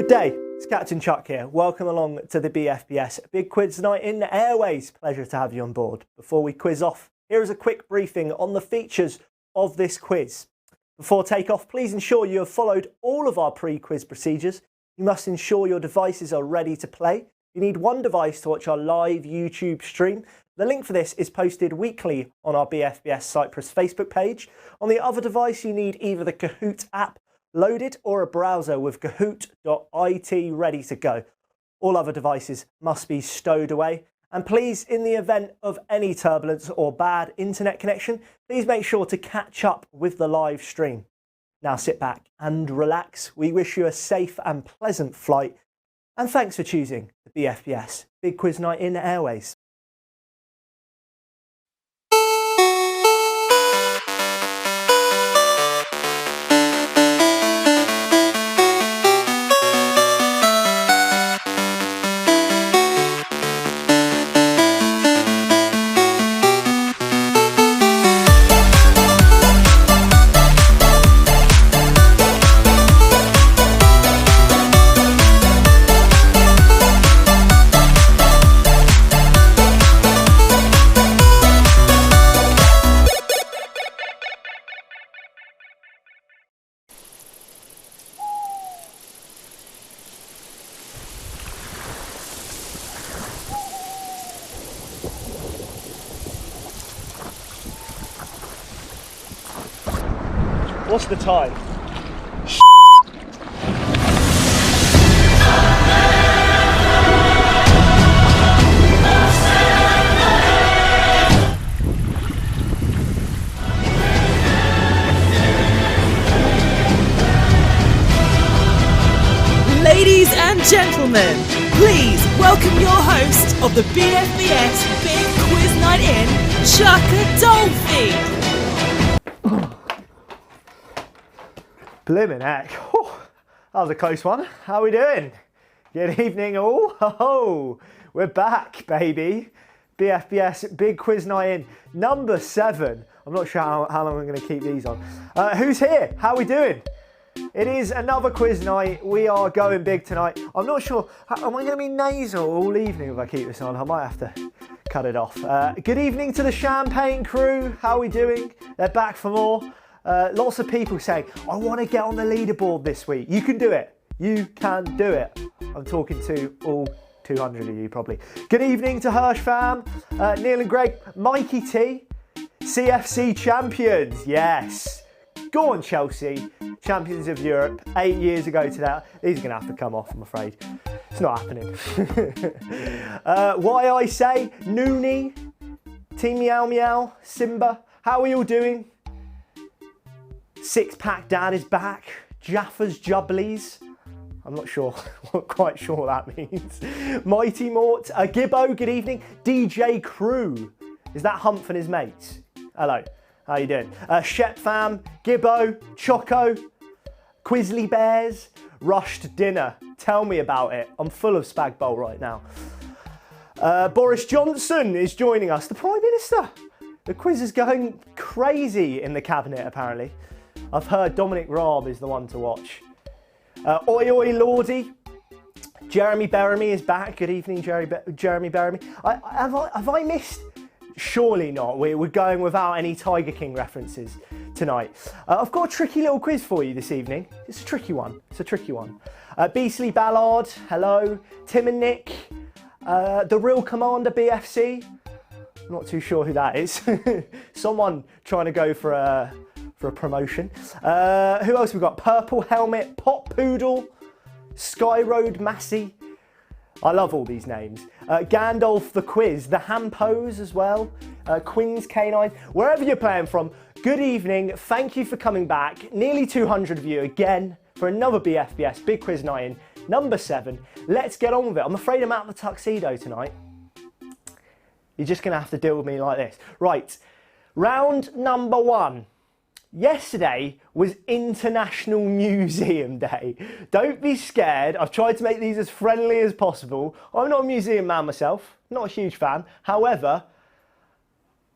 Good day, it's Captain Chuck here. Welcome along to the BFBS Big Quiz Night in the Airways. Pleasure to have you on board. Before we quiz off, here is a quick briefing on the features of this quiz. Before takeoff, please ensure you have followed all of our pre-quiz procedures. You must ensure your devices are ready to play. You need one device to watch our live YouTube stream. The link for this is posted weekly on our BFBS Cyprus Facebook page. On the other device, you need either the Kahoot app loaded or a browser with kahoot.it ready to go. All other devices must be stowed away. And please, in the event of any turbulence or bad internet connection, please make sure to catch up with the live stream. Now sit back and relax. We wish you a safe and pleasant flight. And thanks for choosing the BFBS Big Quiz Night in the Airways. What's the time? Ladies and gentlemen, please welcome your host of the BFBS Big Quiz Night In, Chuck Adolphi. Blimmin' heck. Whew. That was a close one. How are we doing? Good evening all. Oh, we're back, baby. BFBS Big Quiz Night In, number 7. I'm not sure how long I'm going to keep these on. Who's here? How are we doing? It is another quiz night. We are going big tonight. I'm not sure. Am I going to be nasal all evening if I keep this on? I might have to cut it off. Good evening to the Champagne crew. How are we doing? They're back for more. Lots of people saying, I want to get on the leaderboard this week. You can do it. You can do it. I'm talking to all 200 of you probably. Good evening to Hirsch fam, Neil and Greg, Mikey T, CFC champions. Yes. Go on Chelsea, champions of Europe, 8 years ago today. These are going to have to come off, I'm afraid. It's not happening. Why I say, Noonie, Team Meow Meow, Simba, how are you all doing? Six Pack Dad is back. Jaffa's Jubblies. I'm not sure, not quite sure what that means. Mighty Mort, Gibbo, good evening. DJ Crew. Is that Humph and his mates? Hello, how you doing? Shep Fam, Gibbo, Choco, Quizzly Bears, Rushed Dinner. Tell me about it. I'm full of spag bowl right now. Boris Johnson is joining us, the Prime Minister. The quiz is going crazy in the cabinet, apparently. I've heard Dominic Raab is the one to watch. Oi Oi Lordy. Jeremy Beremy is back. Good evening, Jeremy Beremy. Have I missed? Surely not. We're going without any Tiger King references tonight. I've got a tricky little quiz for you this evening. It's a tricky one. Beastly Ballard, hello. Tim and Nick. The Real Commander BFC. I'm not too sure who that is. Someone trying to go for a promotion. Who else we got? Purple Helmet, Pop Poodle, Sky Road Massey. I love all these names. Gandalf the Quiz, the Hampos as well, Queen's Canine, wherever you're playing from. Good evening, thank you for coming back. Nearly 200 of you again for another BFBS Big Quiz Night In, number 7. Let's get on with it. I'm afraid I'm out of the tuxedo tonight. You're just going to have to deal with me like this. Right, round number 1. Yesterday was International Museum Day. Don't be scared. I've tried to make these as friendly as possible. I'm not a museum man myself, not a huge fan. However,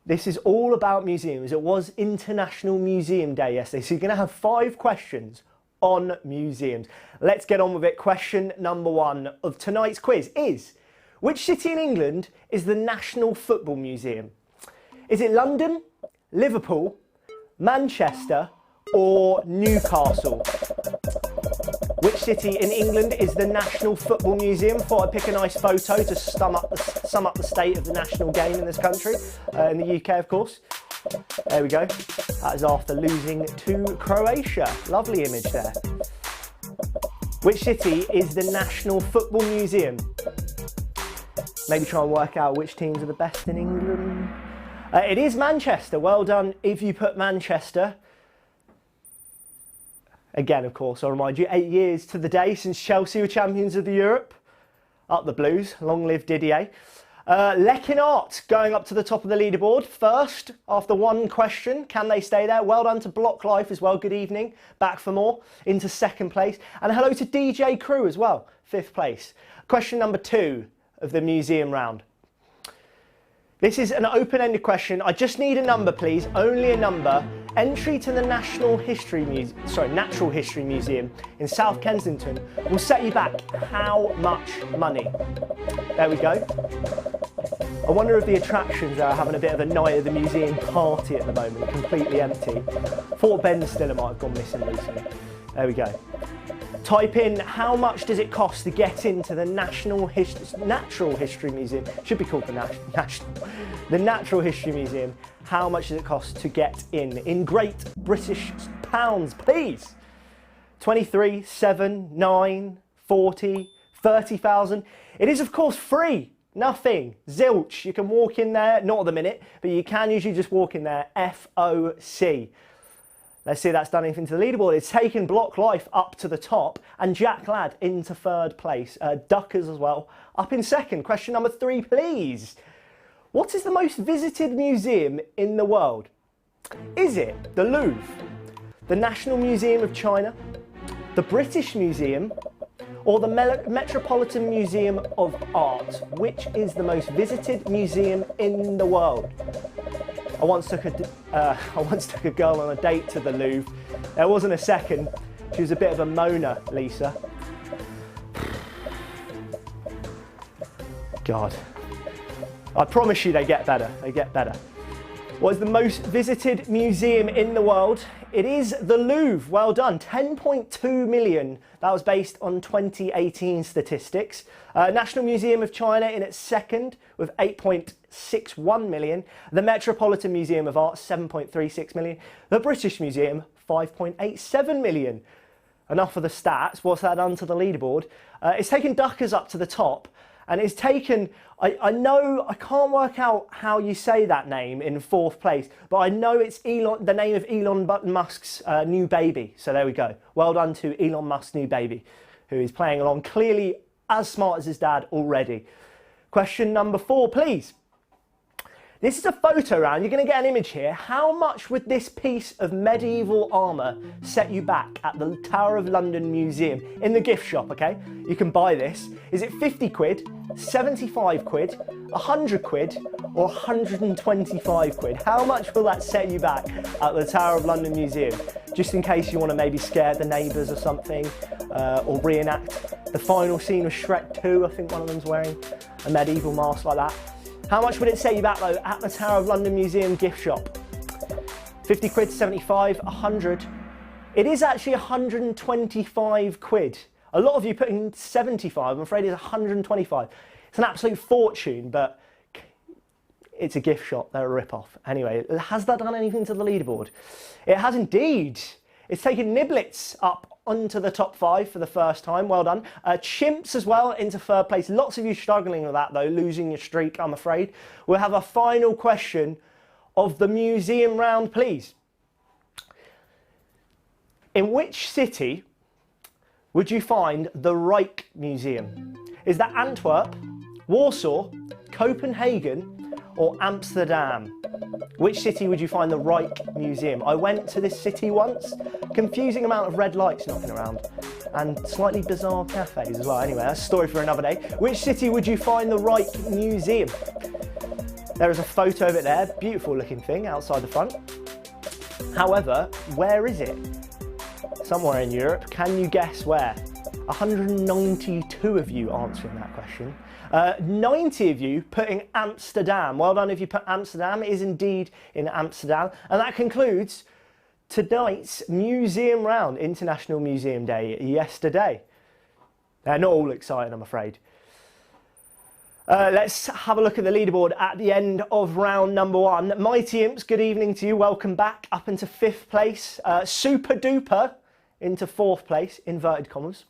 this is all about museums. It was International Museum Day yesterday. So you're going to have 5 questions on museums. Let's get on with it. Question number 1 of tonight's quiz is, which city in England is the National Football Museum? Is it London, Liverpool, Manchester or Newcastle? Which city in England is the National Football Museum? Thought I'd pick a nice photo to sum up the state of the national game in this country, in the UK of course. There we go. That is after losing to Croatia. Lovely image there. Which city is the National Football Museum? Maybe try and work out which teams are the best in England. It is Manchester. Well done if you put Manchester. Again, of course, I'll remind you, 8 years to the day since Chelsea were champions of the Europe. Up the Blues. Long live Didier. Lekinart going up to the top of the leaderboard first after one question. Can they stay there? Well done to Block Life as well. Good evening. Back for more. Into second place. And hello to DJ Crew as well. 5th place. Question number 2 of the museum round. This is an open-ended question. I just need a number, please. Only a number. Entry to the Natural History Museum in South Kensington will set you back how much money? There we go. I wonder if the attractions are having a bit of a night at the museum party at the moment, completely empty. Thought Ben Stiller might have gone missing recently. There we go. Type in how much does it cost to get into the Natural History Museum. Should be called the Natural History Museum. How much does it cost to get in Great British pounds, please? 23, 7, 9, 40, 30,000. It is of course free. Nothing. Zilch. You can walk in there, not at the minute, but you can usually just walk in there. FOC. Let's see if that's done anything to the leaderboard. It's taken Block Life up to the top and Jack Ladd into 3rd place. Duckers as well up in 2nd. Question number 3, please. What is the most visited museum in the world? Is it the Louvre, the National Museum of China, the British Museum, or the Metropolitan Museum of Art? Which is the most visited museum in the world? I once took a girl on a date to the Louvre. There wasn't a second. She was a bit of a moaner, Lisa. God. I promise you they get better. They get better. What is the most visited museum in the world? It is the Louvre. Well done. 10.2 million. That was based on 2018 statistics. National Museum of China in its 2nd with 8.61 million. The Metropolitan Museum of Art, 7.36 million. The British Museum, 5.87 million. Enough of the stats. What's that done to the leaderboard? It's taken Duckers up to the top. And it's taken, I know, I can't work out how you say that name in 4th place, but I know it's the name of Elon Musk's new baby. So there we go. Well done to Elon Musk's new baby, who is playing along clearly as smart as his dad already. Question number 4, please. This is a photo round. You're going to get an image here. How much would this piece of medieval armour set you back at the Tower of London Museum in the gift shop, okay? You can buy this. Is it 50 quid, 75 quid, 100 quid or 125 quid? How much will that set you back at the Tower of London Museum? Just in case you want to maybe scare the neighbours or something, or reenact the final scene of Shrek 2. I think one of them's wearing a medieval mask like that. How much would it set you back though at the Tower of London Museum gift shop? 50 quid, 75, 100. It is actually 125 quid. A lot of you put in 75, I'm afraid it's 125. It's an absolute fortune, but it's a gift shop, they're a rip-off. Anyway, has that done anything to the leaderboard? It has indeed. It's taken Niblets up onto the top 5 for the first time. Well done. Chimps as well into 3rd place. Lots of you struggling with that though, losing your streak, I'm afraid. We'll have a final question of the museum round, please. In which city would you find the Reich Museum? Is that Antwerp, Warsaw, Copenhagen, or Amsterdam? Which city would you find the Reich Museum? I went to this city once. Confusing amount of red lights knocking around and slightly bizarre cafes as well. Anyway, that's a story for another day. Which city would you find the Reich Museum? There is a photo of it there. Beautiful looking thing outside the front. However, where is it? somewhere in Europe. Can you guess where? 192 of you answering that question. 90 of you putting Amsterdam. Well done if you put Amsterdam. It is indeed in Amsterdam. And that concludes tonight's museum round, International Museum Day yesterday. They're not all exciting, I'm afraid. Let's have a look at the leaderboard at the end of round number 1. Mighty Imps, good evening to you. Welcome back up into 5th place. Super Duper into 4th place, inverted commas.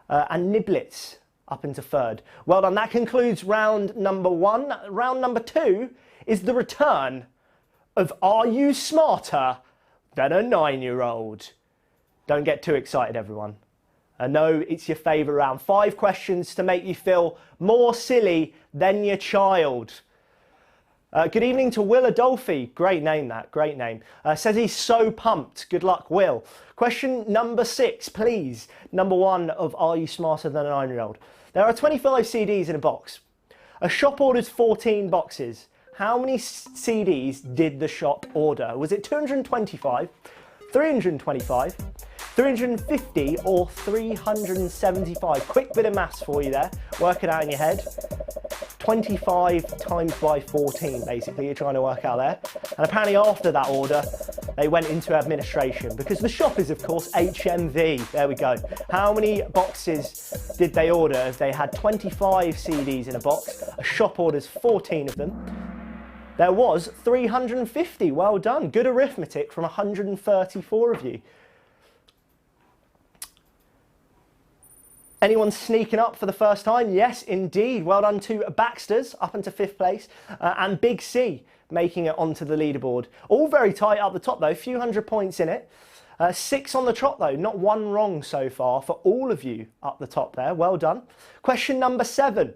And Niblets up into 3rd. Well done. That concludes round number 1. Round number 2 is the return of Are You Smarter Than a 9-Year-Old? Don't get too excited, everyone. I know it's your favourite round. 5 questions to make you feel more silly than your child. Good evening to Will Adolphi. Great name that, great name. Says he's so pumped. Good luck, Will. Question number 6, please. Number 1 of Are You Smarter Than a 9-Year-Old? There are 25 CDs in a box. A shop orders 14 boxes. How many CDs did the shop order? Was it 225, 325, 350 or 375? Quick bit of maths for you there. Work it out in your head. 25 times by 14, basically, you're trying to work out there. And apparently after that order, they went into administration because the shop is, of course, HMV. There we go. How many boxes did they order? If they had 25 CDs in a box, a shop orders 14 of them. There was 350. Well done. Good arithmetic from 134 of you. Anyone sneaking up for the first time? Yes, indeed. Well done to Baxter's, up into 5th place, and Big C making it onto the leaderboard. All very tight up the top, though. A few hundred points in it. 6 on the trot, though. Not one wrong so far for all of you up the top there. Well done. Question number 7.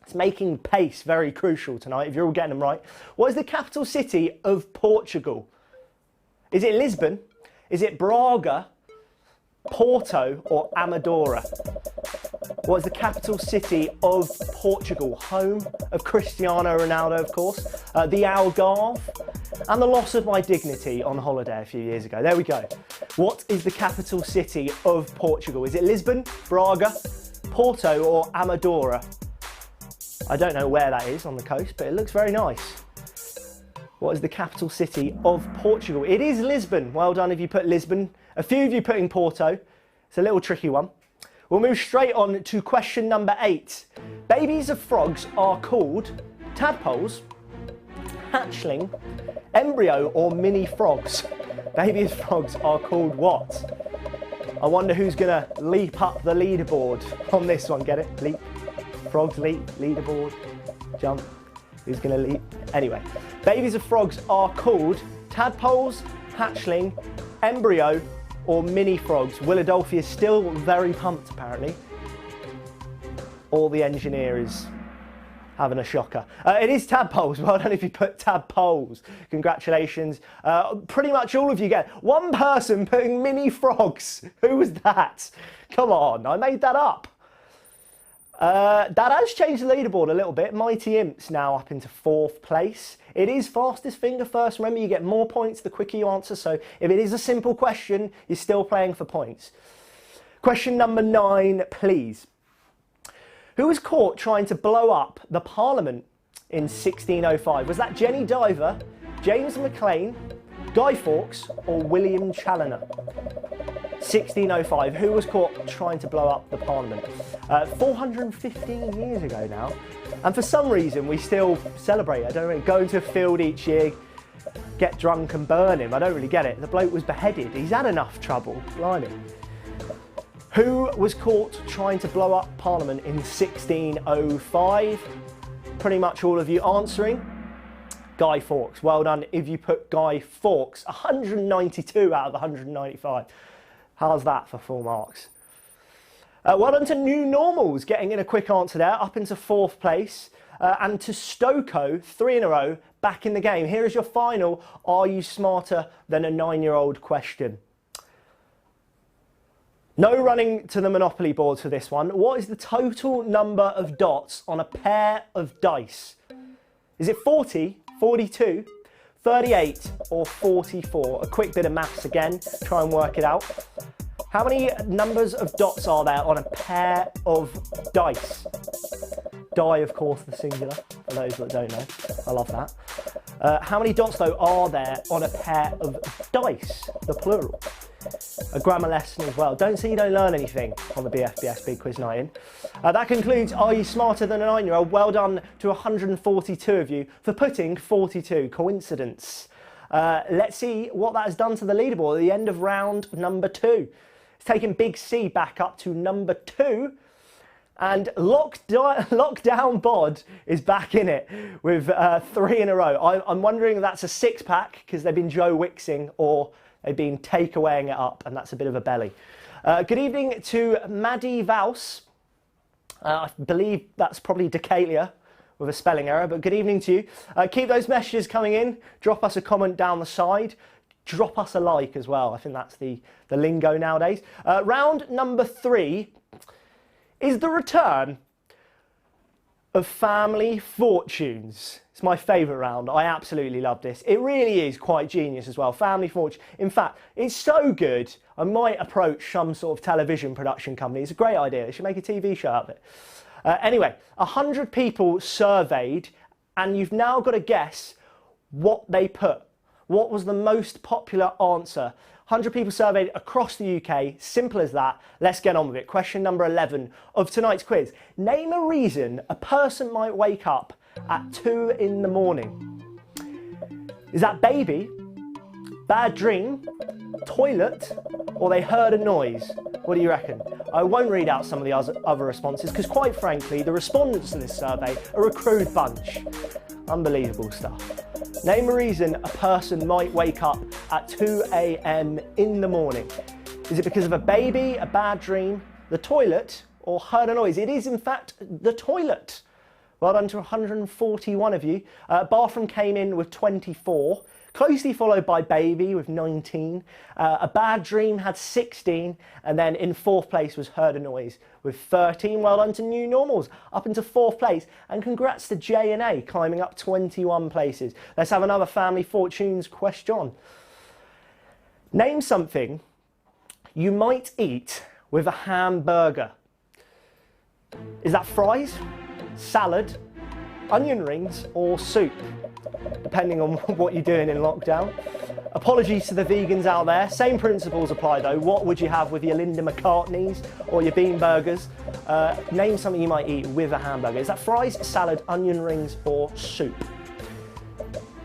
It's making pace very crucial tonight, if you're all getting them right. What is the capital city of Portugal? Is it Lisbon? Is it Braga? Porto or Amadora? What is the capital city of Portugal? Home of Cristiano Ronaldo, of course. The Algarve. And the loss of my dignity on holiday a few years ago. There we go. What is the capital city of Portugal? Is it Lisbon, Braga, Porto or Amadora? I don't know where that is on the coast, but it looks very nice. What is the capital city of Portugal? It is Lisbon. Well done if you put Lisbon. A few of you putting Porto. It's a little tricky one. We'll move straight on to question number 8. Babies of frogs are called tadpoles, hatchling, embryo or mini frogs. Babies of frogs are called what? I wonder who's going to leap up the leaderboard on this one. Get it? Leap. Frogs leap. Leaderboard. Jump. Who's going to leap? Anyway, babies of frogs are called tadpoles, hatchling, embryo or mini frogs. Will Adolphi is still very pumped, apparently. Or the engineer is having a shocker. It is tadpoles. Well done if you put tadpoles. Congratulations. Pretty much all of you get. One person putting mini frogs. Who was that? Come on, I made that up. That has changed the leaderboard a little bit. Mighty Imps now up into 4th place. It is fastest finger first. Remember, you get more points the quicker you answer. So if it is a simple question, you're still playing for points. Question number 9, please. Who was caught trying to blow up the Parliament in 1605? Was that Jenny Diver, James Maclean, Guy Fawkes or William Challoner? 1605. Who was caught trying to blow up the Parliament? 415 years ago now. And for some reason, we still celebrate. I don't really go into a field each year, get drunk and burn him. I don't really get it. The bloke was beheaded. He's had enough trouble. Blimey. Who was caught trying to blow up Parliament in 1605? Pretty much all of you answering. Guy Fawkes. Well done if you put Guy Fawkes. 192 out of 195. How's that for full marks? Well done to New Normals, getting in a quick answer there, up into 4th place. And to Stoko, 3 in a row, back in the game. Here is your final, are you smarter than a 9-year-old question? No running to the Monopoly boards for this one. What is the total number of dots on a pair of dice? Is it 40, 42, 38 or 44? A quick bit of maths again, try and work it out. How many numbers of dots are there on a pair of dice? Die, of course, the singular, for those that don't know. I love that. How many dots, though, are there on a pair of dice, the plural? A grammar lesson as well. Don't say you don't learn anything on the BFBS Big Quiz Night In. That concludes Are You Smarter Than a 9-Year-Old? Well done to 142 of you for putting 42. Coincidence. Let's see what that has done to the leaderboard at the end of round number 2. It's taken Big C back up to number 2. And Lockdown Bod is back in it with 3 in a row. I'm wondering if that's a 6-pack because they've been Joe Wixing, or they've been takeawaying it up, and that's a bit of a belly. Good evening to Maddie Vaus. I believe that's probably Decalia with a spelling error, but good evening to you. Keep those messages coming in. Drop us a comment down the side. Drop us a like as well. I think that's the lingo nowadays. Round number 3 is the return of Family Fortunes. It's my favourite round. I absolutely love this. It really is quite genius as well. Family Fortune. In fact, it's so good, I might approach some sort of television production company. It's a great idea. They should make a TV show out of it. Anyway, 100 people surveyed, and you've now got to guess what they put. What was the most popular answer? 100 people surveyed across the UK. Simple as that. Let's get on with it. Question number 11 of tonight's quiz. Name a reason a person might wake up at 2 in the morning. Is that baby, bad dream, toilet, or they heard a noise? What do you reckon? I won't read out some of the other responses because, quite frankly, the respondents to this survey are a crude bunch. Unbelievable stuff. Name a reason a person might wake up at 2 a.m. in the morning. Is it because of a baby, a bad dream, the toilet, or heard a noise? It is, in fact, the toilet. Well done to 141 of you. Bathroom came in with 24, closely followed by baby with 19. A bad dream had 16, and then in 4th place was heard a noise with 13. Well done to New Normals, up into 4th place, and congrats to J&A climbing up 21 places. Let's have another Family Fortunes question. Name something you might eat with a hamburger. Is that fries, salad, onion rings, or soup? Depending on what you're doing in lockdown. Apologies to the vegans out there. Same principles apply though. What would you have with your Linda McCartneys or your bean burgers? Name something you might eat with a hamburger. Is that fries, salad, onion rings, or soup?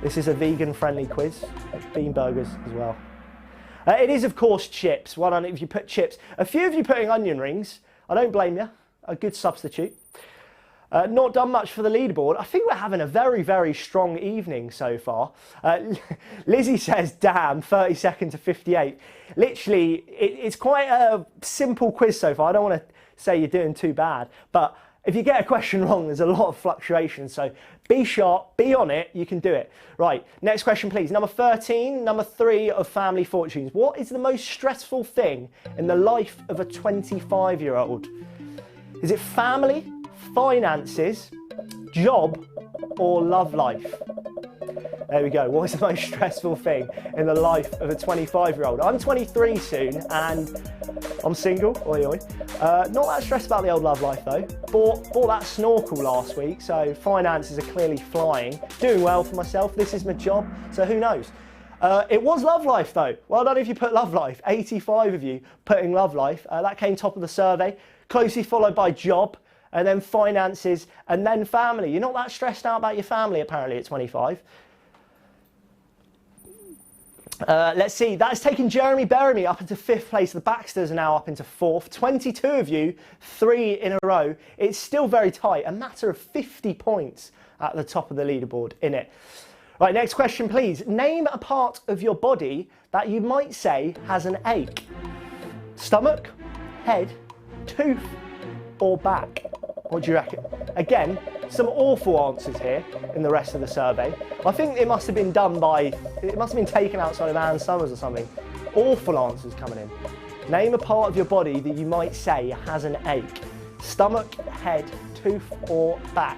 This is a vegan-friendly quiz. Bean burgers as well. It is, of course, chips. Well done if you put chips. A few of you putting onion rings. I don't blame you. A good substitute. Not done much for the leaderboard. I think we're having a very, very strong evening so far. Lizzie says, damn, 32nd to 58. Literally, it's quite a simple quiz so far. I don't want to say you're doing too bad, but if you get a question wrong, there's a lot of fluctuation. So be sharp, be on it, you can do it. Right, next question, please. Number 13, number 3 of Family Fortunes. What is the most stressful thing in the life of a 25-year-old? Is it family, finances, job, or love life? There we go. What is the most stressful thing in the life of a 25-year-old? I'm 23 soon and I'm single. Oi, oi. Not that stressed about the old love life though. Bought that snorkel last week, so finances are clearly flying. Doing well for myself. This is my job, so who knows? It was love life though. Well done if you put love life. 85 of you putting love life. That came top of the survey. Closely followed by job, and then finances, and then family. You're not that stressed out about your family apparently at 25. Let's see, that's taken Jeremy Beremy up into 5th place. The Baxters are now up into 4th. 22 of you, 3 in a row. It's still very tight, a matter of 50 points at the top of the leaderboard in it. Right, next question please. Name a part of your body that you might say has an ache. Stomach, head, tooth, or back? What do you reckon? Again, some awful answers here in the rest of the survey. I think it must have been taken outside of Ann Summers or something. Awful answers coming in. Name a part of your body that you might say has an ache. Stomach, head, tooth, or back?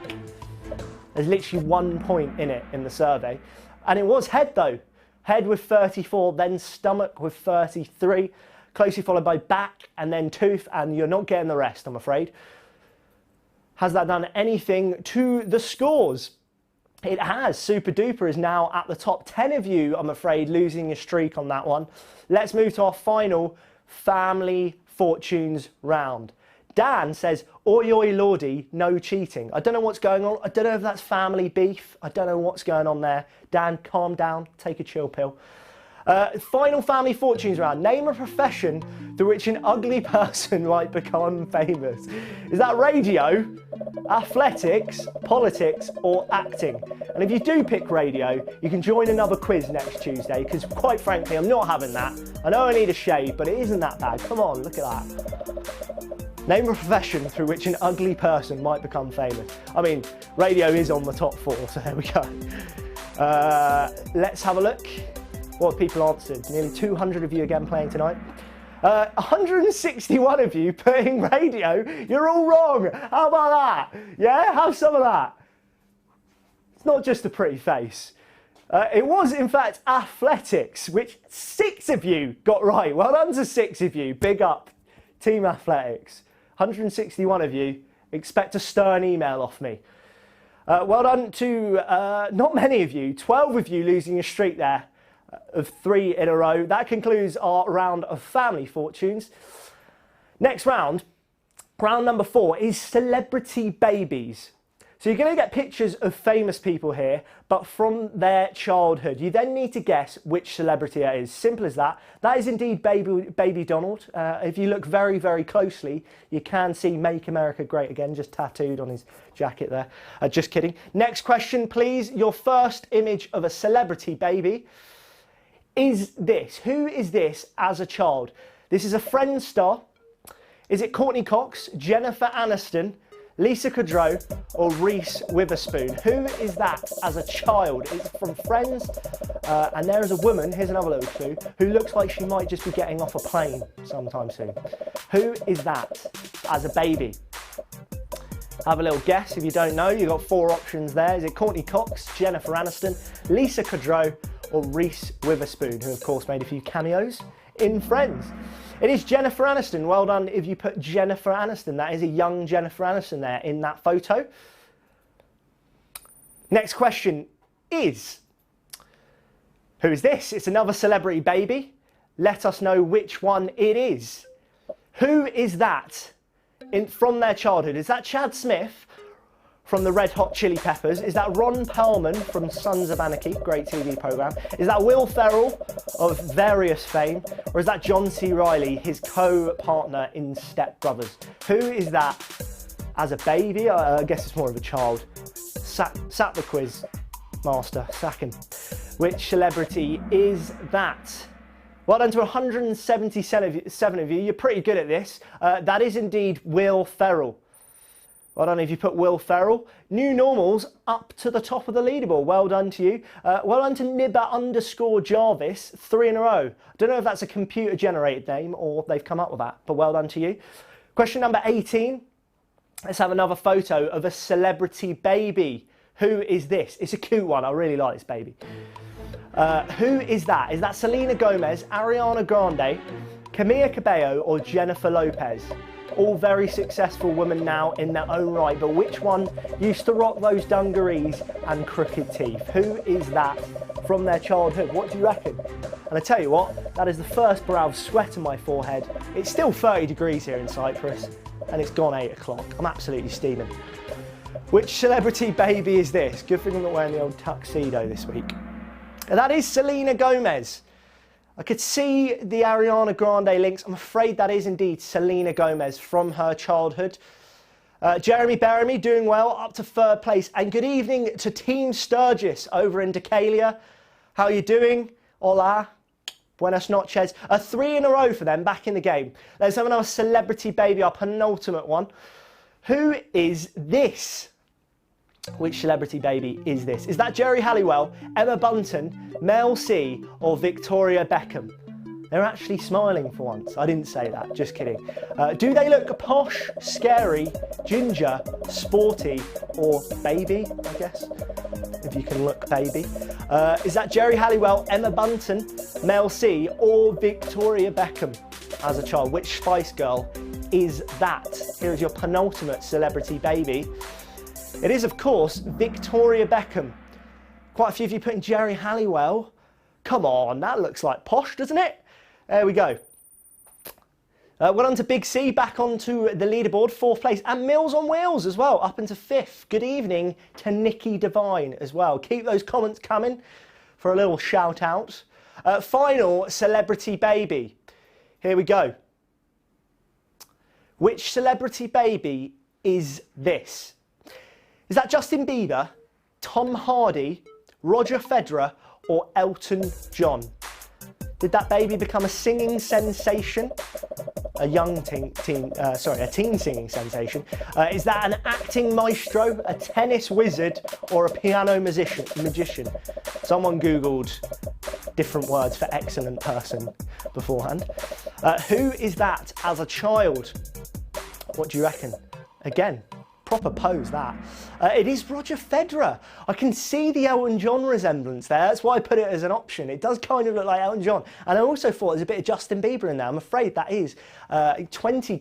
There's literally 1 point in it in the survey. And it was head though. Head with 34, then stomach with 33, closely followed by back and then tooth, and you're not getting the rest, I'm afraid. Has that done anything to the scores? It has. Super Duper is now at the top 10 of you, I'm afraid, losing your streak on that one. Let's move to our final family fortunes round. Dan says, oi oi lordy, no cheating. I don't know what's going on. I don't know if that's family beef. I don't know what's going on there. Dan, calm down, take a chill pill. Final family fortunes round. Name a profession through which an ugly person might become famous. Is that radio, athletics, politics, or acting? And if you do pick radio, you can join another quiz next Tuesday, because quite frankly, I'm not having that. I know I need a shave, but it isn't that bad. Come on, look at that. Name a profession through which an ugly person might become famous. I mean, radio is on the top 4, so there we go. Let's have a look. What have people answered? Nearly 200 of you again playing tonight. 161 of you putting radio. You're all wrong. How about that? Yeah, have some of that. It's not just a pretty face. It was, in fact, athletics, which 6 of you got right. Well done to 6 of you. Big up, Team Athletics. 161 of you. Expect a stern email off me. Well done to not many of you. 12 of you losing your streak there of 3 in a row. That concludes our round of family fortunes. Next round, round number 4, is celebrity babies. So you're going to get pictures of famous people here, but from their childhood. You then need to guess which celebrity it is. Simple as that. That is indeed baby Donald. If you look very, very closely, you can see Make America Great Again, just tattooed on his jacket there. Just kidding. Next question, please. Your first image of a celebrity baby is this. Who is this as a child? This is a Friends star. Is it Courtney Cox, Jennifer Aniston, Lisa Kudrow, or Reese Witherspoon? Who is that as a child? It's from Friends, and there is a woman, here's another little clue, who looks like she might just be getting off a plane sometime soon. Who is that as a baby? Have a little guess if you don't know. You've got 4 options there. Is it Courtney Cox, Jennifer Aniston, Lisa Kudrow, or Reese Witherspoon, who of course made a few cameos in Friends? It is Jennifer Aniston. Well done if you put Jennifer Aniston. That is a young Jennifer Aniston there in that photo. Next question is, who is this? It's another celebrity baby. Let us know which one it is. Who is that from their childhood? Is that Chad Smith from the Red Hot Chili Peppers? Is that Ron Perlman from Sons of Anarchy, great TV programme? Is that Will Ferrell of various fame? Or is that John C. Reilly, his co-partner in Step Brothers? Who is that as a baby? I guess it's more of a child. Sack the quiz master, sack him. Which celebrity is that? Well done to 177 of you. You're pretty good at this. That is indeed Will Ferrell. Well done if you put Will Ferrell. New normals up to the top of the leaderboard. Well done to you. Well done to Nibba_Jarvis, 3 in a row. I don't know if that's a computer generated name or they've come up with that, but well done to you. Question number 18. Let's have another photo of a celebrity baby. Who is this? It's a cute one. I really like this baby. Who is that? Is that Selena Gomez, Ariana Grande, Camila Cabello, or Jennifer Lopez? All very successful women now in their own right, but which one used to rock those dungarees and crooked teeth? Who is that from their childhood? What do you reckon? And I tell you what, that is the first brow of sweat on my forehead. It's still 30 degrees here in Cyprus, and it's gone 8 o'clock. I'm absolutely steaming. Which celebrity baby is this? Good thing I'm not wearing the old tuxedo this week. And that is Selena Gomez. I could see the Ariana Grande links. I'm afraid that is indeed Selena Gomez from her childhood. Jeremy Beremy doing well, up to 3rd place. And good evening to Team Sturgis over in Decalia. How are you doing? Hola. Buenas noches. 3 in a row for them, back in the game. Let's have another celebrity baby, our penultimate one. Who is this? Which celebrity baby is this? Is that Jerry Halliwell, Emma Bunton, Mel C, or Victoria Beckham? They're actually smiling for once. I didn't say that, just kidding. Do they look posh, scary, ginger, sporty, or baby, I guess? If you can look baby. Is that Jerry Halliwell, Emma Bunton, Mel C, or Victoria Beckham as a child? Which Spice Girl is that? Here is your penultimate celebrity baby. It is, of course, Victoria Beckham. Quite a few of you putting Jerry Halliwell. Come on, that looks like posh, doesn't it? There we go. Well on to Big C, back onto the leaderboard, 4th place. And Mills on Wheels as well, up into 5th. Good evening to Nikki Devine as well. Keep those comments coming for a little shout out. Final celebrity baby. Here we go. Which celebrity baby is this? Is that Justin Bieber, Tom Hardy, Roger Federer, or Elton John? Did that baby become a singing sensation? A teen singing sensation. Is that an acting maestro, a tennis wizard, or a piano magician? Someone Googled different words for excellent person beforehand. Who is that as a child? What do you reckon? Again, proper pose that. It is Roger Federer. I can see the Elton John resemblance there. That's why I put it as an option. It does kind of look like Elton John. And I also thought there's a bit of Justin Bieber in there. I'm afraid that is 20-time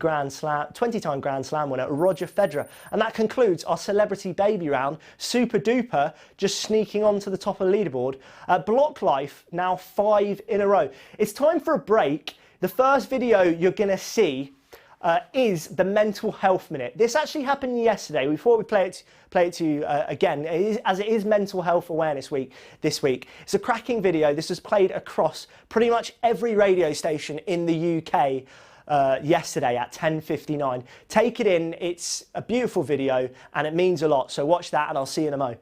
Grand Slam winner, Roger Federer. And that concludes our celebrity baby round. Super duper, just sneaking onto the top of the leaderboard. Block Life, now 5 in a row. It's time for a break. The first video you're gonna see is the Mental Health Minute. This actually happened yesterday. We thought we'd play it to you again, as it is Mental Health Awareness Week this week. It's a cracking video. This was played across pretty much every radio station in the UK yesterday at 10:59. Take it in. It's a beautiful video and it means a lot. So watch that and I'll see you in a mo.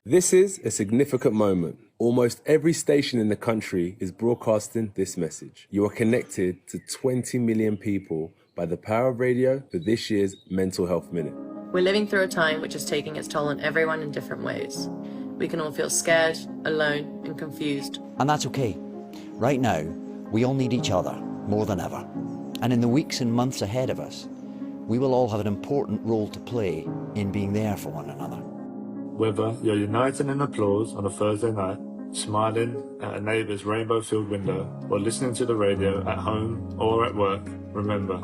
This is a significant moment. Almost every station in the country is broadcasting this message. You are connected to 20 million people by the power of radio for this year's Mental Health Minute. We're living through a time which is taking its toll on everyone in different ways. We can all feel scared, alone, and confused. And that's okay. Right now, we all need each other more than ever. And in the weeks and months ahead of us, we will all have an important role to play in being there for one another. Whether you're uniting in applause on a Thursday night, smiling at a neighbour's rainbow-filled window, or listening to the radio at home or at work, remember,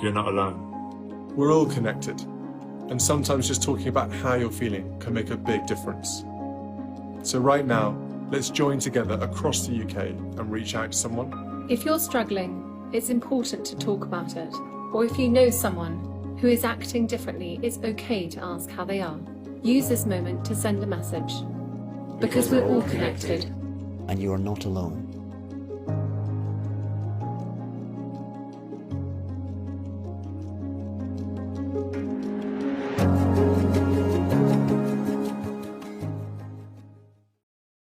you're not alone. We're all connected, and sometimes just talking about how you're feeling can make a big difference. So right now, let's join together across the UK and reach out to someone. If you're struggling, it's important to talk about it. Or if you know someone who is acting differently, it's okay to ask how they are. Use this moment to send a message. Because we're all connected. And you are not alone.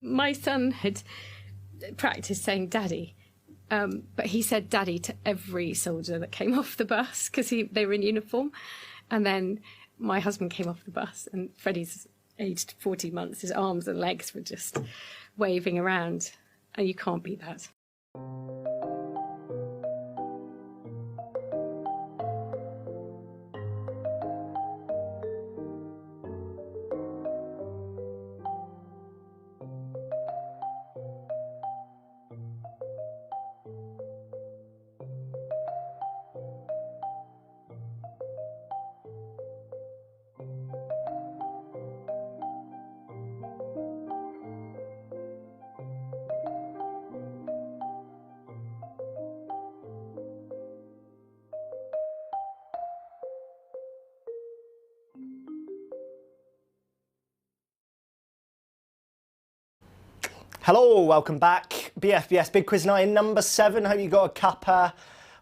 My son had practiced saying daddy, but he said daddy to every soldier that came off the bus because they were in uniform. And then my husband came off the bus and Freddie's aged 40 months, his arms and legs were just waving around, and you can't beat that. Hello, welcome back. BFBS Big Quiz Night number 7. Hope you got a cuppa,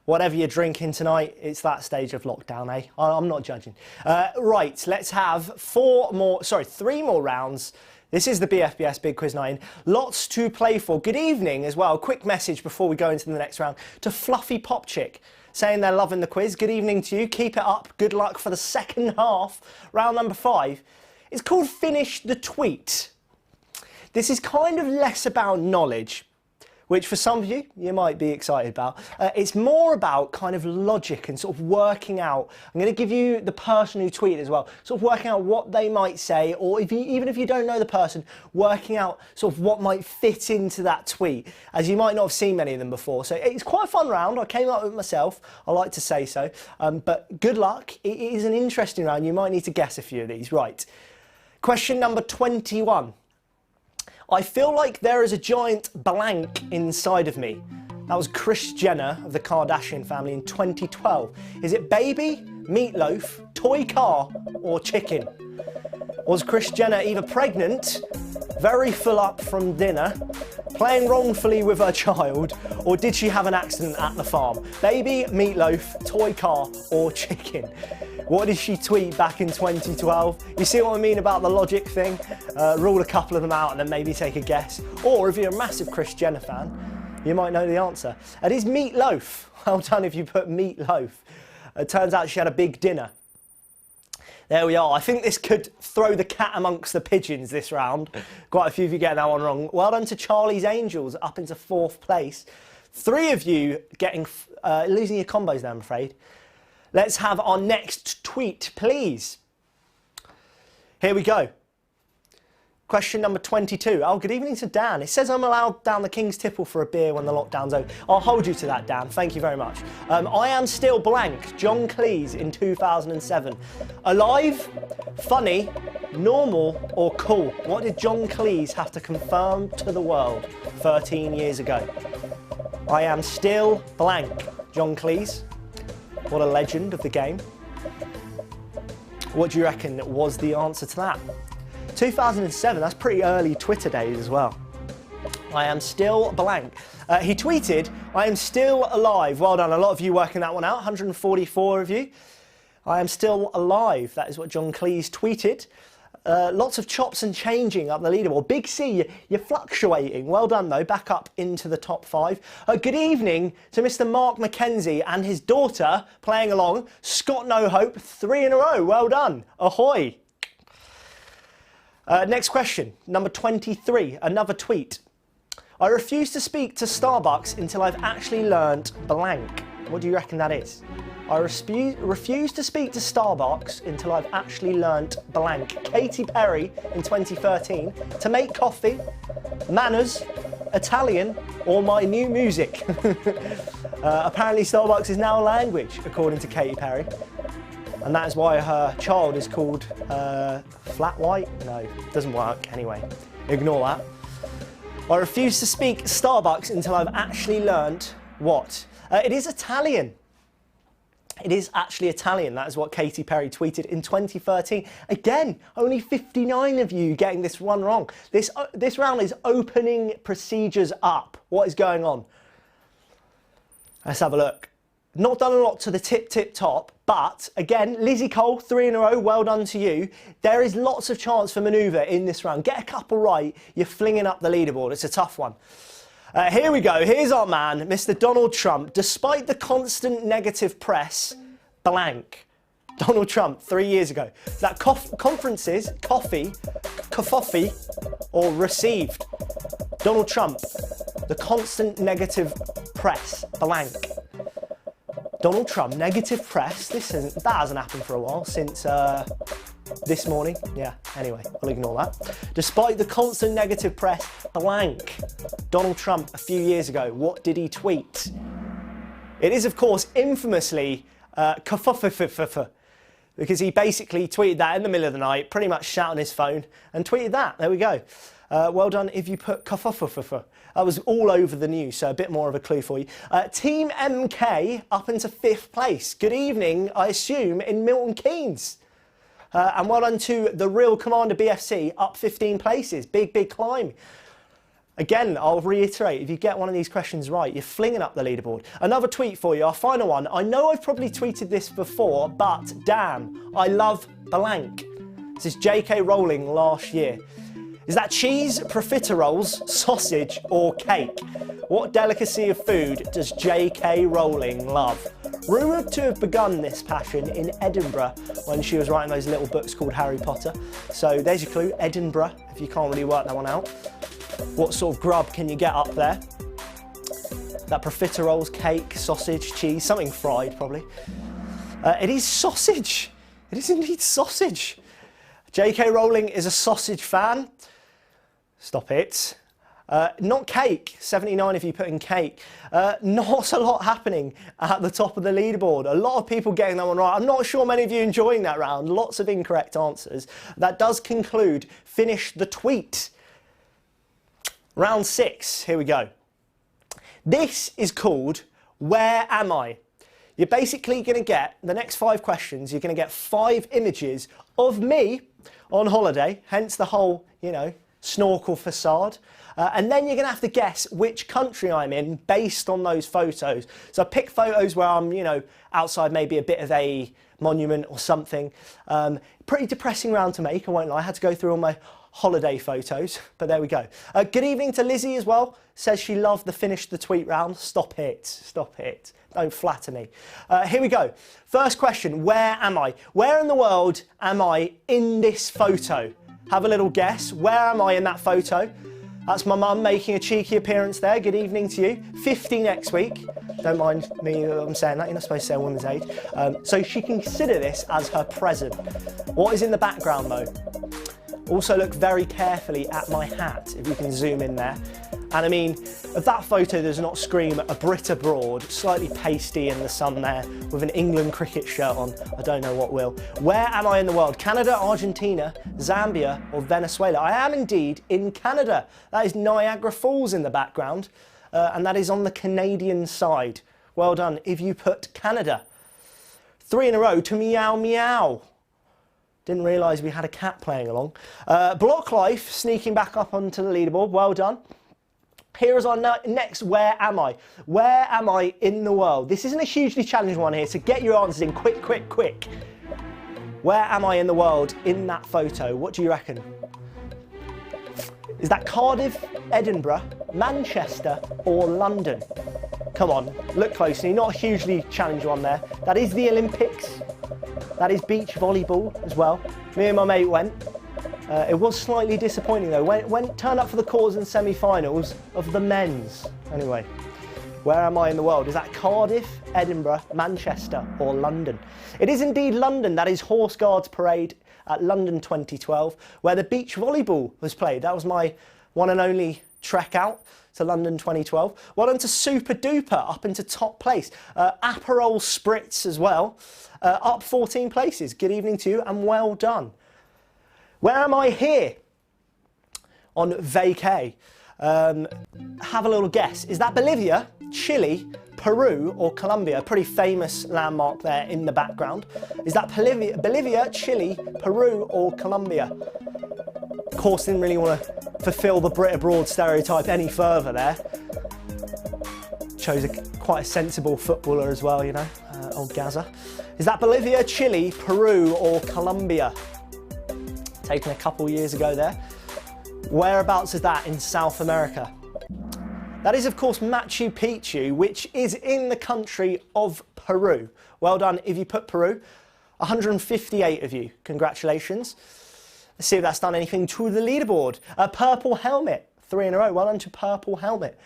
whatever you're drinking tonight. It's that stage of lockdown, eh? I'm not judging. Right, let's have 3 more rounds. This is the BFBS Big Quiz 9. Lots to play for. Good evening as well. Quick message before we go into the next round to Fluffy Pop Chick, saying they're loving the quiz. Good evening to you. Keep it up. Good luck for the second half. Round number 5. It's called Finish the Tweet. This is kind of less about knowledge. which for some of you, you might be excited about. It's more about kind of logic and sort of working out. I'm going to give you the person who tweeted as well, sort of working out what they might say, or even if you don't know the person, working out sort of what might fit into that tweet, as you might not have seen many of them before. So it's quite a fun round. I came up with it myself. I like to say so. But good luck. It is an interesting round. You might need to guess a few of these. Right. Question number 21. I feel like there is a giant blank inside of me. That was Kris Jenner of the Kardashian family in 2012. Is it baby, meatloaf, toy car, or chicken? Was Kris Jenner either pregnant, very full up from dinner, playing wrongfully with her child, or did she have an accident at the farm? Baby, meatloaf, toy car, or chicken? What did she tweet back in 2012? You see what I mean about the logic thing? Rule a couple of them out and then maybe take a guess. Or if you're a massive Kris Jenner fan, you might know the answer. It is meatloaf. Well done if you put meatloaf. It turns out she had a big dinner. There we are. I think this could throw the cat amongst the pigeons this round. Quite a few of you getting that one wrong. Well done to Charlie's Angels, up into 4th place. 3 of you getting losing your combos there, I'm afraid. Let's have our next tweet, please. Here we go. Question number 22. Oh, good evening to Dan. It says I'm allowed down the King's Tipple for a beer when the lockdown's over. I'll hold you to that, Dan. Thank you very much. I am still blank. John Cleese in 2007. Alive, funny, normal, or cool? What did John Cleese have to confirm to the world 13 years ago? I am still blank. John Cleese. What a legend of the game. What do you reckon was the answer to that? 2007, that's pretty early Twitter days as well. I am still blank. He tweeted, I am still alive. Well done, a lot of you working that one out, 144 of you. I am still alive, that is what John Cleese tweeted. Lots of chops and changing up the leaderboard. Big C, you're fluctuating. Well done though, back up into the top 5. Good evening to Mr. Mark McKenzie and his daughter playing along. Scott No Hope, 3 in a row. Well done. Ahoy. Next question, number 23, another tweet. I refuse to speak to Starbucks until I've actually learnt blank. What do you reckon that is? I refuse to speak to Starbucks until I've actually learnt blank. Katy Perry in 2013. To make coffee, manners, Italian, or my new music. Apparently Starbucks is now a language, according to Katy Perry. And that is why her child is called Flat White. No, it doesn't work. Anyway, ignore that. I refuse to speak Starbucks until I've actually learnt what? It is Italian. It is actually Italian. That is what Katy Perry tweeted in 2013. Again, only 59 of you getting this one wrong. This round is opening procedures up. What is going on? Let's have a look. Not done a lot to the tip top, but again, Lizzie Cole, 3 in a row, well done to you. There is lots of chance for manoeuvre in this round. Get a couple right, you're flinging up the leaderboard. It's a tough one. Here we go. Here's our man, Mr. Donald Trump. Despite the constant negative press, blank. Donald Trump, 3 years ago. Is that conferences, coffee, or received? Donald Trump, the constant negative press, blank. Donald Trump, negative press. That hasn't happened for a while, since this morning. Yeah, anyway, we'll ignore that. Despite the constant negative press, blank. Donald Trump, a few years ago, what did he tweet? It is, of course, infamously because he basically tweeted that in the middle of the night, pretty much shouting his phone, and tweeted that. There we go. Well done if you put That was all over the news, so a bit more of a clue for you. Team MK up into 5th place. Good evening, I assume, in Milton Keynes. And well done to the real Commander BFC, up 15 places. Big climb. Again, I'll reiterate, if you get one of these questions right, you're flinging up the leaderboard. Another tweet for you, our final one. I know I've probably tweeted this before, but damn, I love blank. This is J.K. Rowling last year. Is that cheese, profiteroles, sausage, or cake? What delicacy of food does J.K. Rowling love? Rumoured to have begun this passion in Edinburgh when she was writing those little books called Harry Potter. So there's your clue, Edinburgh, if you can't really work that one out. What sort of grub can you get up there? that profiteroles, cake, sausage, cheese, something fried probably. It is sausage. It is indeed sausage. J.K. Rowling is a sausage fan. Stop it. Not cake, 79 if you put in cake. Not a lot happening at the top of the leaderboard. A lot of people getting that one right. I'm not sure many of you enjoying that round. Lots of incorrect answers. That does conclude Finish the Tweet. Round 6, here we go. This is called Where Am I? You're basically going to get, the next 5 questions, you're going to get 5 images of me on holiday, hence the whole, snorkel facade. And then you're going to have to guess which country I'm in based on those photos. So I pick photos where I'm, outside maybe a bit of a monument or something. Pretty depressing round to make, I won't lie. I had to go through all my holiday photos, but there we go. Good evening to Lizzie as well. Says she loved the Finish the Tweet round. Stop it, stop it. Don't flatter me. Here we go. First question, where am I? Where in the world am I in this photo? Have a little guess. Where am I in that photo? That's my mum making a cheeky appearance there. Good evening to you. 50 next week. Don't mind me, I'm saying that. You're not supposed to say a woman's age. So she can consider this as her present. What is in the background though? Also look very carefully at my hat, if you can zoom in there. And I mean, of that photo does not scream a Brit abroad, slightly pasty in the sun there, with an England cricket shirt on. I don't know what will. Where am I in the world? Canada, Argentina, Zambia, or Venezuela? I am indeed in Canada. That is Niagara Falls in the background, and that is on the Canadian side. Well done if you put Canada. 3 in a row to meow meow. Didn't realise we had a cat playing along. Block Life sneaking back up onto the leaderboard. Well done. Here is our next Where Am I? Where am I in the world? This isn't a hugely challenging one here, so get your answers in quick, quick, quick. Where am I in the world in that photo? What do you reckon? Is that Cardiff, Edinburgh, Manchester, or London? Come on, look closely. Not a hugely challenging one there. That is the Olympics. That is beach volleyball as well. Me and my mate went. It was slightly disappointing though. When turned up for the quarters and semi-finals of the men's. Anyway, where am I in the world? Is that Cardiff, Edinburgh, Manchester, or London? It is indeed London. That is Horse Guards Parade at London 2012, where the beach volleyball was played. That was my one and only trek out to London 2012. Well done to Super Duper, up into top place. Aperol Spritz as well, up 14 places. Good evening to you and well done. Where am I here on vacay? Have a little guess. Is that Bolivia, Chile, Peru, or Colombia? A pretty famous landmark there in the background. Is that Bolivia, Chile, Peru, or Colombia? Of course, didn't really want to fulfill the Brit abroad stereotype any further there. Chose quite a sensible footballer as well, old Gaza. Is that Bolivia, Chile, Peru, or Colombia? Taken a couple years ago there. Whereabouts is that in South America? That is, of course, Machu Picchu, which is in the country of Peru. Well done if you put Peru. 158 of you. Congratulations. Let's see if that's done anything to the leaderboard. A purple helmet. 3 in a row. Well done to purple helmet.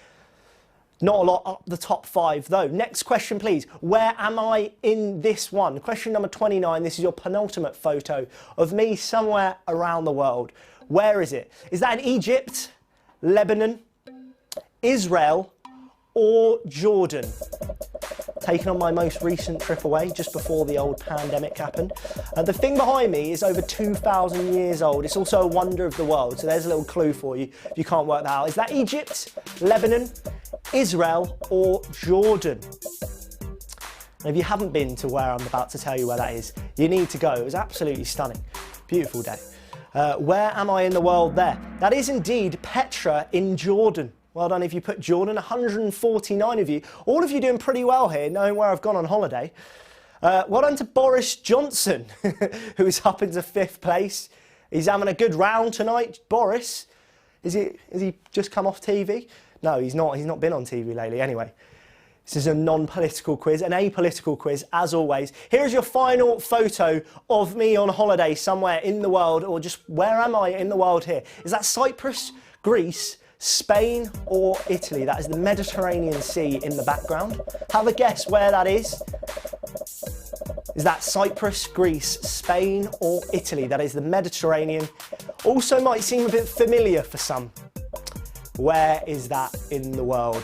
Not a lot up the top 5 though. Next question please. Where am I in this one? Question number 29. This is your penultimate photo of me somewhere around the world. Where is it? Is that in Egypt, Lebanon, Israel, or Jordan? Taken on my most recent trip away just before the old pandemic happened. The thing behind me is over 2,000 years old. It's also a wonder of the world. So there's a little clue for you if you can't work that out. Is that Egypt, Lebanon, Israel, or Jordan? And if you haven't been to where I'm about to tell you where that is, you need to go. It was absolutely stunning. Beautiful day. Where am I in the world there? That is indeed Petra in Jordan. Well done if you put Jordan. 149 of you. All of you doing pretty well here, knowing where I've gone on holiday. Well done to Boris Johnson, who is up into 5th place. He's having a good round tonight. Boris, is he just come off TV? No, he's not. He's not been on TV lately. Anyway, this is a non-political quiz, an apolitical quiz, as always. Here's your final photo of me on holiday somewhere in the world, or just where am I in the world here? Is that Cyprus, Greece, Spain or Italy? That is the Mediterranean Sea in the background. Have a guess where that is. Is that Cyprus, Greece, Spain or Italy? That is the Mediterranean. Also might seem a bit familiar for some. Where is that in the world?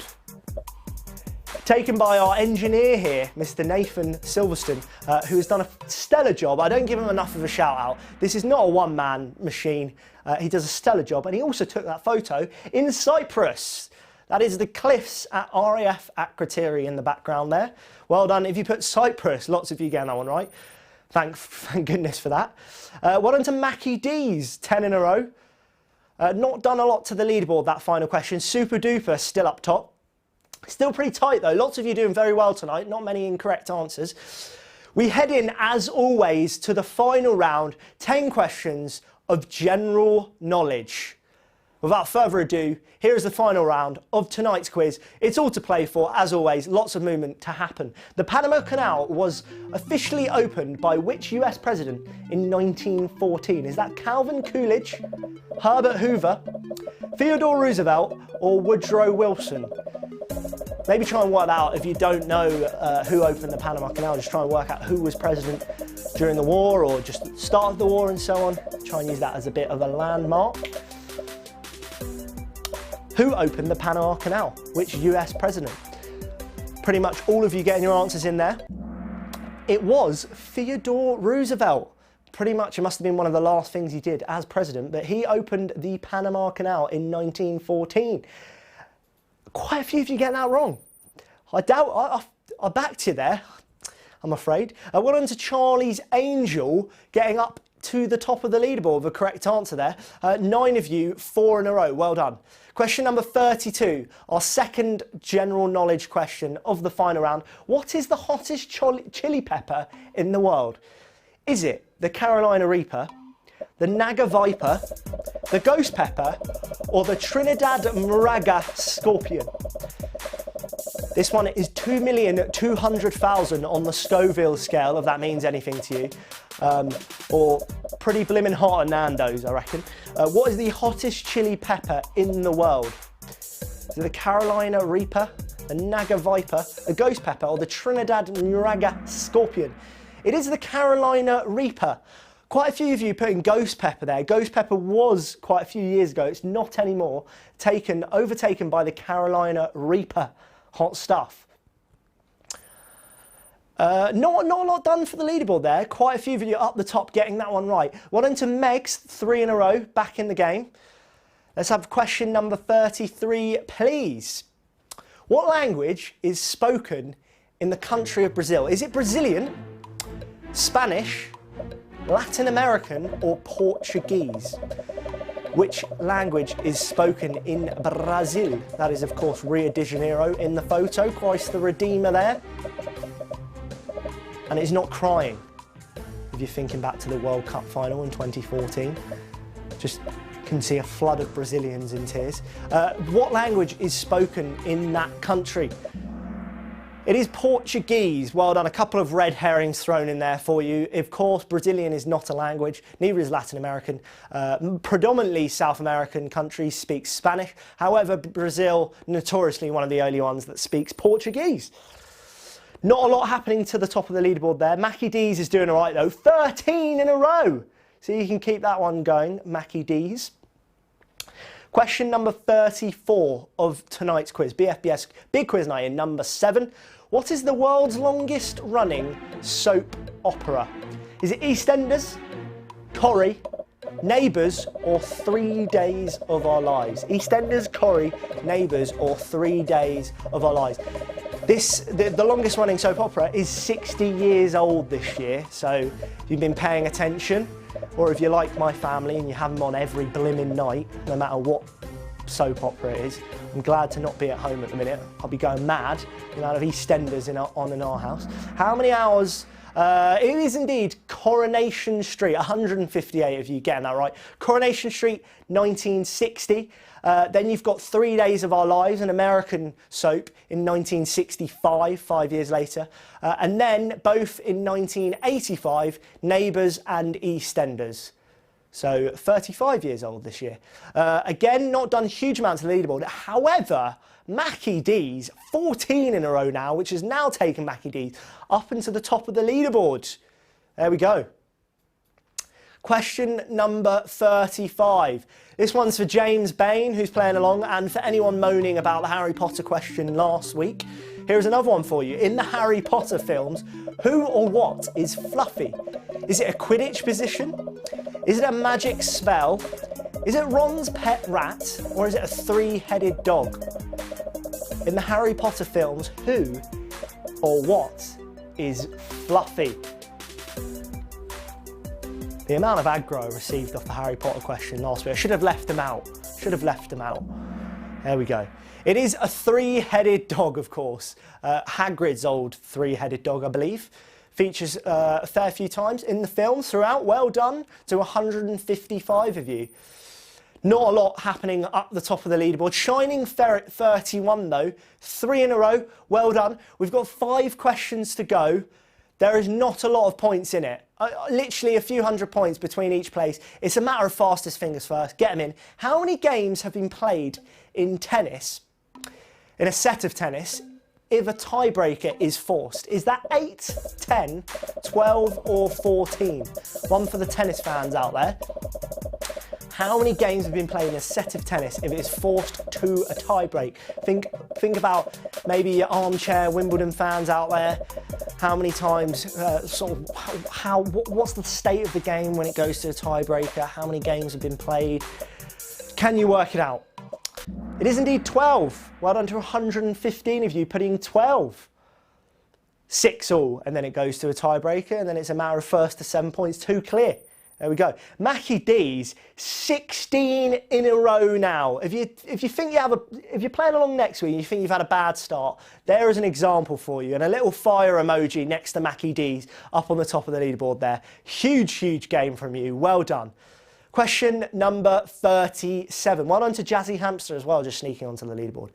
Taken by our engineer here, Mr. Nathan Silverstone, who has done a stellar job. I don't give him enough of a shout out. This is not a one-man machine. He does a stellar job, and he also took that photo in Cyprus. That is the cliffs at RAF Akrotiri in the background there. Well done. If you put Cyprus, lots of you getting that one right. Thank goodness for that. Well done to Mackie D's, 10 in a row. Not done a lot to the leaderboard, that final question. Super duper, still up top. Still pretty tight though. Lots of you doing very well tonight. Not many incorrect answers. We head in, as always, to the final round. 10 questions of general knowledge. Without further ado, here is the final round of tonight's quiz. It's all to play for, as always, lots of movement to happen. The Panama Canal was officially opened by which US president in 1914? Is that Calvin Coolidge, Herbert Hoover, Theodore Roosevelt or Woodrow Wilson? Maybe try and work that out if you don't know who opened the Panama Canal. Just try and work out who was president during the war or just the start of the war and so on. Try and use that as a bit of a landmark. Who opened the Panama Canal? Which US president? Pretty much all of you getting your answers in there. It was Theodore Roosevelt. Pretty much it must have been one of the last things he did as president, but he opened the Panama Canal in 1914. Quite a few of you getting that wrong. I backed you there, I'm afraid. Well done to Charlie's Angel getting up to the top of the leaderboard with a correct answer there. 9 of you, 4 in a row. Well done. Question number 32, our second general knowledge question of the final round. What is the hottest chili pepper in the world? Is it the Carolina Reaper, the Naga Viper, the Ghost Pepper, or the Trinidad Moraga Scorpion? This one is 2,200,000 on the Scoville scale, if that means anything to you. Or pretty blimmin' hot at Nando's, I reckon. What is the hottest chili pepper in the world? Is it the Carolina Reaper, the Naga Viper, the Ghost Pepper, or the Trinidad Moraga Scorpion? It is the Carolina Reaper. Quite a few of you putting Ghost Pepper there. Ghost Pepper was quite a few years ago. It's not anymore. Overtaken by the Carolina Reaper. Hot stuff. Not a lot done for the leaderboard there. Quite a few of you up the top getting that one right. Well done to Megs, 3 in a row, back in the game. Let's have question number 33, please. What language is spoken in the country of Brazil? Is it Brazilian, Spanish, Latin American or Portuguese? Which language is spoken in Brazil? That is, of course, Rio de Janeiro in the photo. Christ the Redeemer there. And it's not crying. If you're thinking back to the World Cup final in 2014, just can see a flood of Brazilians in tears. What language is spoken in that country? It is Portuguese. Well done. A couple of red herrings thrown in there for you. Of course, Brazilian is not a language. Neither is Latin American. Predominantly South American countries speak Spanish. However, Brazil, notoriously one of the early ones that speaks Portuguese. Not a lot happening to the top of the leaderboard there. Mackie D's is doing all right though. 13 in a row. So you can keep that one going, Mackie D's. Question number 34 of tonight's quiz, BFBS Big Quiz Night in number 7. What is the world's longest running soap opera? Is it EastEnders, Corrie, Neighbours or 3 Days of Our Lives? EastEnders, Corrie, Neighbours or 3 Days of Our Lives. The longest running soap opera is 60 years old this year, so if you've been paying attention, or if you're like my family and you have them on every blimmin' night, no matter what soap opera it is, I'm glad to not be at home at the minute. I'll be going mad, the amount of EastEnders on in our house. How many hours? It is indeed Coronation Street, 158 of you getting that right. Coronation Street, 1960. Then you've got 3 Days of Our Lives, an American soap in 1965, 5 years later. And then both in 1985, Neighbours and EastEnders. So 35 years old this year. Again, not done huge amounts of the leaderboard. However, Mackie D's 14 in a row now, which has now taken Mackie D's up into the top of the leaderboard. There we go. Question number 35. This one's for James Bain, who's playing along, and for anyone moaning about the Harry Potter question last week. Here's another one for you. In the Harry Potter films, who or what is Fluffy? Is it a Quidditch position? Is it a magic spell? Is it Ron's pet rat? Or is it a three-headed dog? In the Harry Potter films, who or what is Fluffy? The amount of aggro I received off the Harry Potter question last week, I should have left them out. There we go. It is a three-headed dog, of course. Hagrid's old three-headed dog, I believe. Features a fair few times in the films throughout. Well done to 155 of you. Not a lot happening up the top of the leaderboard. Shining Ferret 31 though, 3 in a row. Well done. We've got 5 questions to go. There is not a lot of points in it. Literally a few hundred points between each place. It's a matter of fastest fingers first. Get them in. How many games have been played in tennis, in a set of tennis, if a tiebreaker is forced? Is that 8, 10, 12 or 14? One for the tennis fans out there. How many games have been played in a set of tennis if it is forced to a tiebreak? Think about maybe your armchair Wimbledon fans out there. How many times, what's the state of the game when it goes to a tiebreaker? How many games have been played? Can you work it out? It is indeed 12. Well done to 115 of you putting 12. 6 all, and then it goes to a tiebreaker, and then it's a matter of first to 7 points, 2 clear. There we go. Mackie D's 16 in a row now. If you're playing along next week and you think you've had a bad start, there is an example for you, and a little fire emoji next to Mackie D's up on the top of the leaderboard there. Huge game from you. Well done. Question number 37. Well done to Jazzy Hamster as well, just sneaking onto the leaderboard.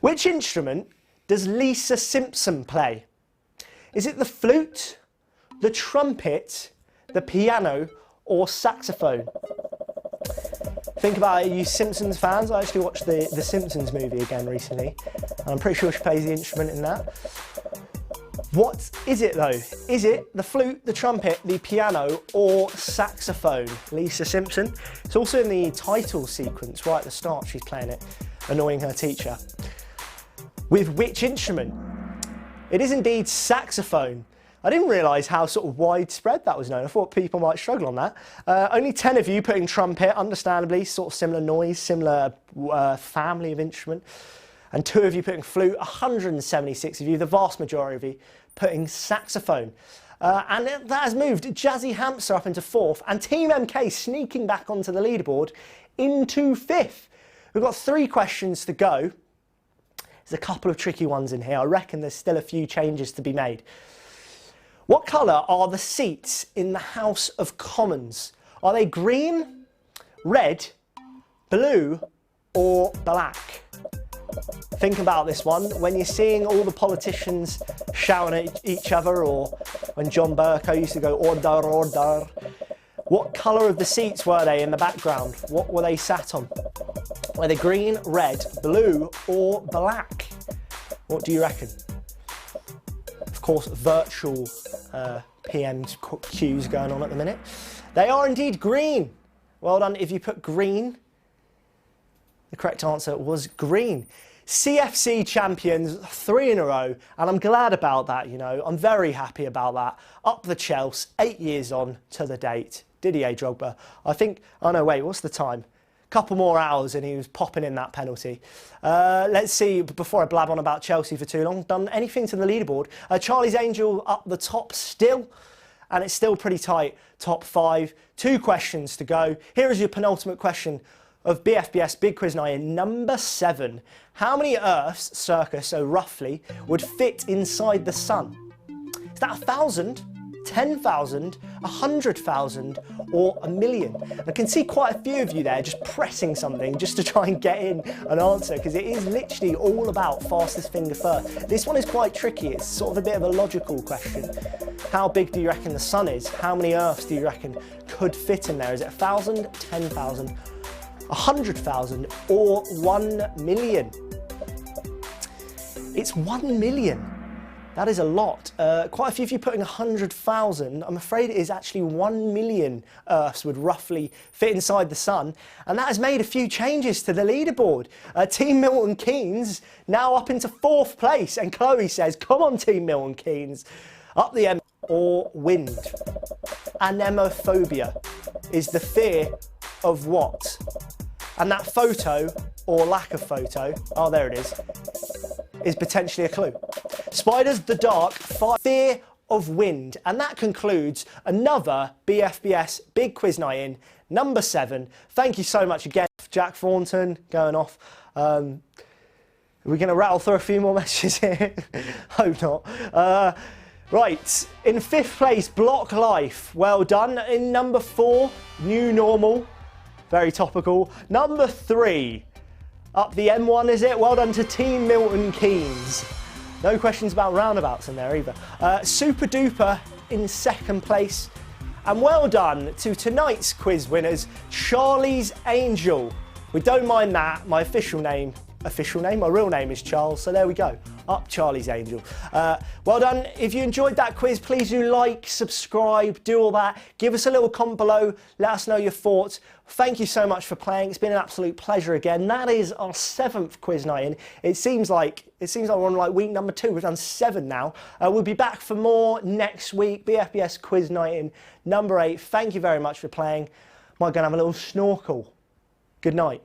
Which instrument does Lisa Simpson play? Is it the flute, the trumpet, the piano, or saxophone? Think about it, you Simpsons fans. I actually watched the Simpsons movie again recently, and I'm pretty sure she plays the instrument in that. What is it though? Is it the flute, the trumpet, the piano, or saxophone? Lisa Simpson. It's also in the title sequence right at the start. She's playing it, annoying her teacher. With which instrument? It is indeed saxophone. I didn't realise how sort of widespread that was known. I thought people might struggle on that. Only 10 of you putting trumpet, understandably, sort of similar noise, similar family of instrument. And 2 of you putting flute, 176 of you, the vast majority of you, putting saxophone. And that has moved Jazzy Hamster up into 4th, and Team MK sneaking back onto the leaderboard into 5th. We've got 3 questions to go. There's a couple of tricky ones in here. I reckon there's still a few changes to be made. What colour are the seats in the House of Commons? Are they green, red, blue, or black? Think about this one. When you're seeing all the politicians shouting at each other, or when John Bercow used to go, order, order, what colour of the seats were they in the background? What were they sat on? Were they green, red, blue, or black? What do you reckon? Of course, virtual PM queues going on at the minute. They are indeed green. Well done if you put green. The correct answer was green. CFC champions, 3 in a row, and I'm glad about that, you know. I'm very happy about that. Up the Chelsea, 8 years on to the date. Didier Drogba. I think, oh no, wait, what's the time? Couple more hours and he was popping in that penalty. Let's see, before I blab on about Chelsea for too long, done anything to the leaderboard. Charlie's Angel up the top still, and it's still pretty tight, top 5. 2 questions to go. Here is your penultimate question of BFBS Big Quiz Night in number 7. How many Earths, circa, so roughly, would fit inside the sun? Is that 1,000, 10,000, 100,000 or a million? I can see quite a few of you there just pressing something just to try and get in an answer, because it is literally all about fastest finger first. This one is quite tricky. It's sort of a bit of a logical question. How big do you reckon the sun is? How many Earths do you reckon could fit in there? Is it 1,000, 10,000, 100,000 or 1 million? It's 1 million. That is a lot. Quite a few of you putting 100,000. I'm afraid it is actually 1 million Earths would roughly fit inside the sun. And that has made a few changes to the leaderboard. Team Milton Keynes now up into 4th place. And Chloe says, come on, Team Milton Keynes. Up the M or wind. Anemophobia is the fear of what? And that photo, or lack of photo, oh, there it is potentially a clue. Spiders, the dark, fear of wind. And that concludes another BFBS Big Quiz Night In, number 7. Thank you so much again, Jack Thornton, going off. Are we going to rattle through a few more messages here? Hope not. Right, in 5th place, Block Life. Well done. In number 4, New Normal. Very topical. Number 3, up the M1, is it? Well done to Team Milton Keynes. No questions about roundabouts in there either. Super Duper in 2nd place. And well done to tonight's quiz winners, Charlie's Angel. We don't mind that. My my real name is Charles, so there we go. Up Charlie's Angel. Well done. If you enjoyed that quiz, please do like, subscribe, do all that. Give us a little comment below. Let us know your thoughts. Thank you so much for playing. It's been an absolute pleasure again. That is our 7th quiz night in. It seems like we're on like week number 2. We've done 7 now. We'll be back for more next week. BFBS quiz night in number 8. Thank you very much for playing. Am I going to have a little snorkel? Good night.